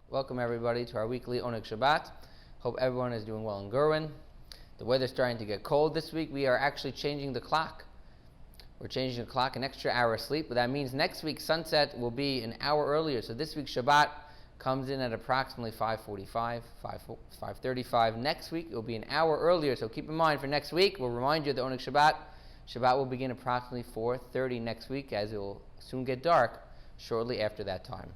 Welcome everybody to our weekly Oneg Shabbat. Hope everyone is doing well in Gurwin. The weather's starting to get cold this week. We are actually changing the clock. We're changing the clock an extra hour of sleep, but that means next week sunset will be an hour earlier. So this week Shabbat comes in at approximately 5:45, 5:35. Next week it will be an hour earlier. So keep in mind for next week, we'll remind you of the Oneg Shabbat. Shabbat will begin approximately 4:30 next week, as it will soon get dark shortly after that time.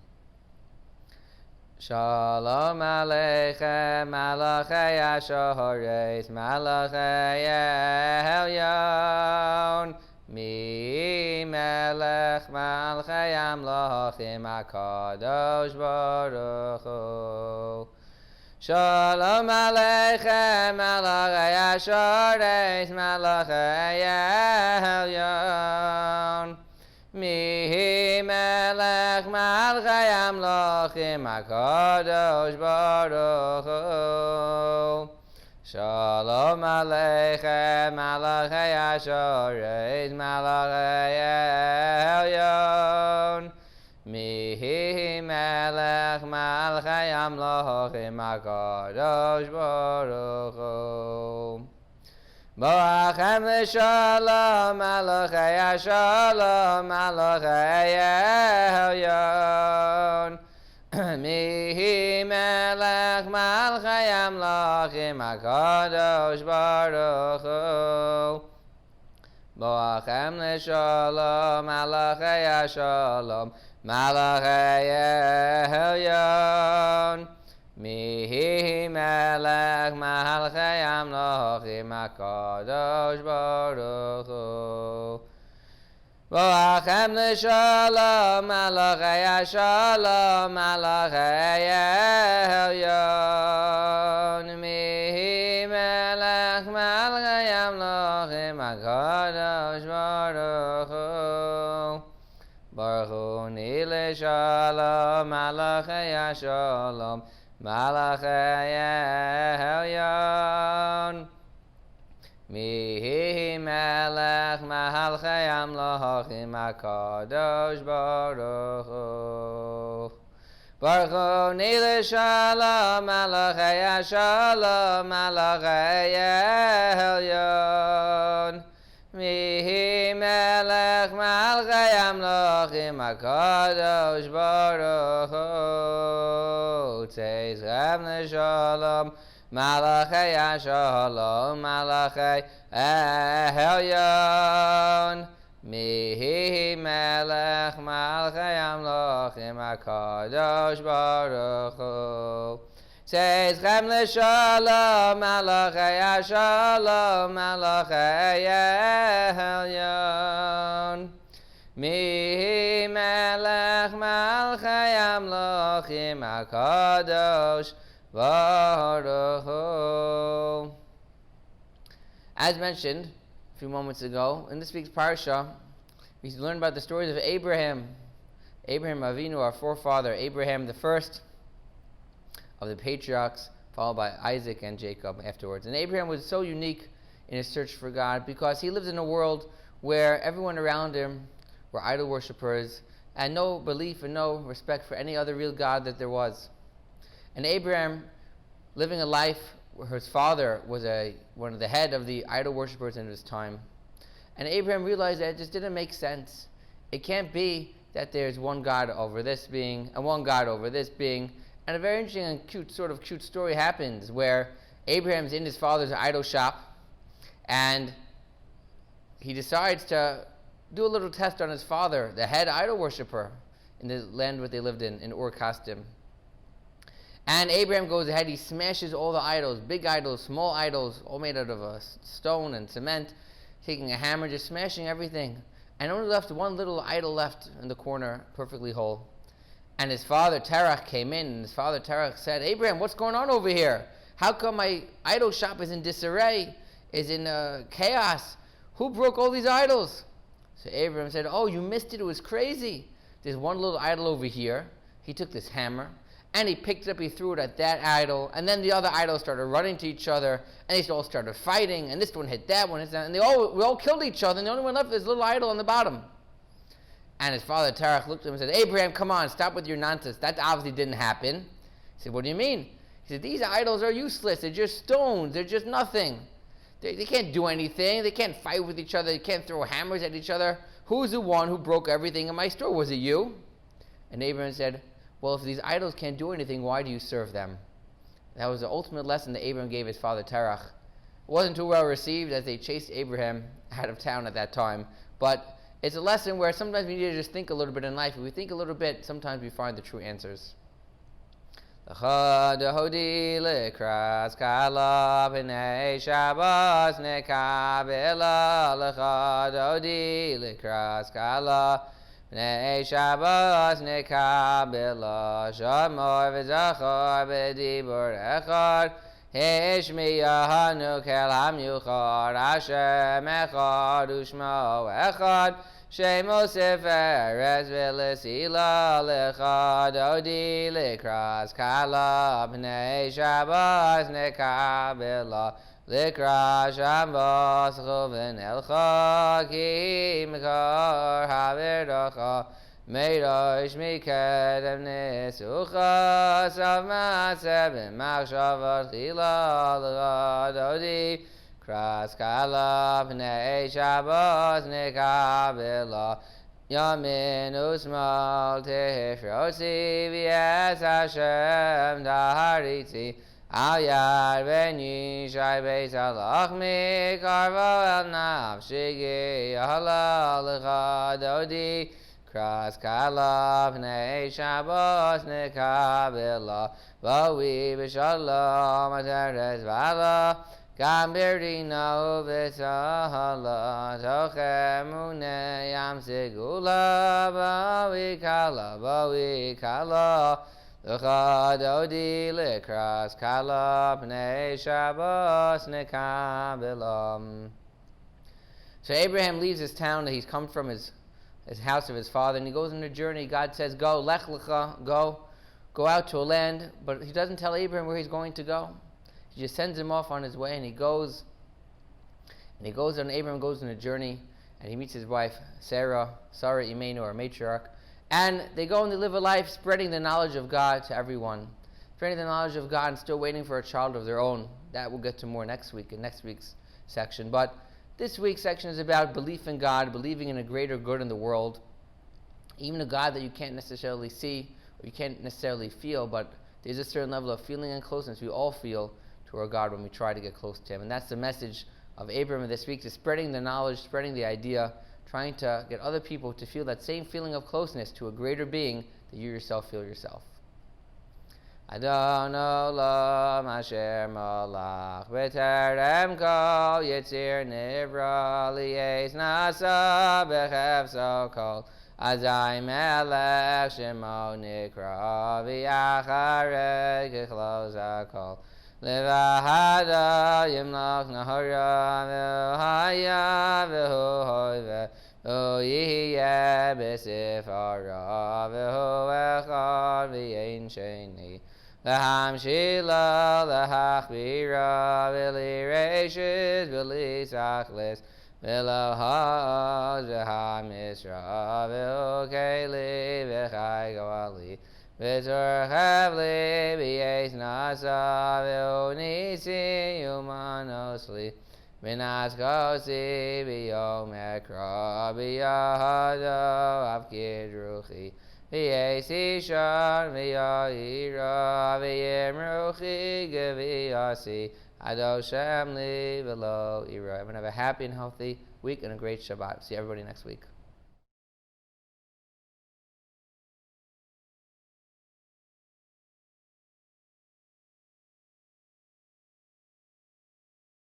Shalom Aleichem, Malachei Ashoreis, Malachei Elyon, Mi Melech Malchei Amlochim HaKadosh Baruch Hu. Shalom Aleichem, Malachei Ashoreis, Malachei Elyon, Mi Melech Malchei Amlochim HaKadosh Baruch Hu. Shalom Aleichem, Malachei Ashoreis, Malachei Elyon, Mi Melech Malchei Amlochim HaKadosh Baruch Hu. Boachem l'shalom, Malachei Shalom, Malachei Elyon, Mi Melech Malchei Amlochim HaKadosh Baruch Hu. Boachem l'shalom, Malachei Shalom, Malachei Elyon, Mi Melech Malchei Amlochim HaKadosh Baruch Hu. Boachem l'shalom, Malachei Shalom, Malachei Elyon, Mi Melech Malchei Amlochim HaKadosh Baruch Hu. Baruch Hu Ni l'shalom, Malachei Shalom, Malachei Elyon, Mi Melech Malchei Amlochim HaKadosh Baruch Hu. Baruch Hu Ni l'shalom, Malachei Shalom, Malachei Elyon, Mi Melech Malchei Amlochim HaKadosh Baruch Hu. Tzeitzchem l'shalom, Malachei Shalom, Malachei Elyon, Mi Melech Malchei Amlochim HaKadosh Baruch Hu. Tzeitzchem l'shalom, Malachei Shalom, Malachei Elyon, Mi Melech Malchei Amlochim HaKadosh Baruch Hu. As mentioned a few moments ago, in this week's parsha, we learn about the stories of Abraham Avinu, our forefather, Abraham, the first of the patriarchs, followed by Isaac and Jacob afterwards. And Abraham was so unique in his search for God because he lived in a world where everyone around him were idol worshippers and no belief and no respect for any other real God that there was. And Abraham, living a life where his father was one of the head of the idol worshippers in his time. And Abraham realized that it just didn't make sense. It can't be that there's one God over this being and one God over this being. And a very interesting and cute story happens where Abraham's in his father's idol shop and he decides to do a little test on his father, the head idol worshipper in the land where they lived in Ur Kasdim. And Abraham goes ahead, he smashes all the idols, big idols, small idols, all made out of stone and cement, taking a hammer, just smashing everything. And only left one little idol left in the corner, perfectly whole. And his father Terach came in, and his father Terach said, Abraham, what's going on over here? How come my idol shop is in disarray, is in chaos? Who broke all these idols? So Abraham said, oh, you missed it, it was crazy. There's one little idol over here. He took this hammer, and he picked it up, he threw it at that idol, and then the other idols started running to each other, and they all started fighting, and this one hit that one, and we all killed each other, and the only one left was this little idol on the bottom. And his father Terach looked at him and said, Abraham, come on, stop with your nonsense. That obviously didn't happen. He said, what do you mean? He said, these idols are useless. They're just stones. They're just nothing. They can't do anything. They can't fight with each other. They can't throw hammers at each other. Who's the one who broke everything in my store? Was it you? And Abraham said, well, if these idols can't do anything, why do you serve them? That was the ultimate lesson that Abraham gave his father Terach. It wasn't too well received as they chased Abraham out of town at that time. But it's a lesson where sometimes we need to just think a little bit in life. If we think a little bit, sometimes we find the true answers. Oneg Shabbat nekabela shamor v'zachor b'dibur echad hishmiyahanu kel hamyuchar Hashem echad u'shmo echad shemo seferes v'lesila lechad odi likras kala b'nei Shabbat nekabela Likra Shambos Gurwin Healthcare System Havirocha Meirosh Mikedem Nisucha Savmaseh B'machshavot Chila L'Gadodi Kras Kala B'nei Shabbos Nekabela Yamin Usmal Tifrosi V'yes Hashem Daharitzi Al yad v'ni shai beis halach mikarvo el nafshi halal lecha dodi kras kala b'nei Shabbos nekabela v'wi b'shalom ateres v'ala gam b'rino v'sahala tochem unei yam segula v'wi kala L'chad odi likras kala p'nei Shabbos nekabelam. So Abraham leaves his town that he's come from, his house of his father, and he goes on a journey. God says, go, lech lecha, go out to a land, but he doesn't tell Abraham where he's going to go. He just sends him off on his way, and Abraham goes on a journey, and he meets his wife, Sarah Imenu, or matriarch, and they go and they live a life spreading the knowledge of God to everyone. Spreading the knowledge of God and still waiting for a child of their own. That we'll get to more next week, in next week's section. But this week's section is about belief in God, believing in a greater good in the world. Even a God that you can't necessarily see, or you can't necessarily feel, but there's a certain level of feeling and closeness we all feel to our God when we try to get close to Him. And that's the message of Abraham this week, is spreading the knowledge, spreading the idea, trying to get other people to feel that same feeling of closeness to a greater being that you yourself feel yourself. Adon olam asher malach b'terem kol yitzir nivra liyes nasa b'chefso kol azai melech shemo nikra v'yacharei kechlos hakol Levahada yimlach nahara v'haya v'hu hoive v'yihye b'sifara v'hu echad v'yein sheni L'hamshila l'hachbira v'li reishis v'li sachlis v'lo ha'oz v'ha'misra v'hu keili v'chai gavali V'tor chavli b'yeis nasa v'onisi yumanosli V'nas kosi b'yom ekra b'yahado avkid ruchi V'yeis ishon v'yahira v'yim ruchi g'v'yasi Ado shem li v'lo ira. Everyone have a happy and healthy week and a great Shabbat. See everybody next week.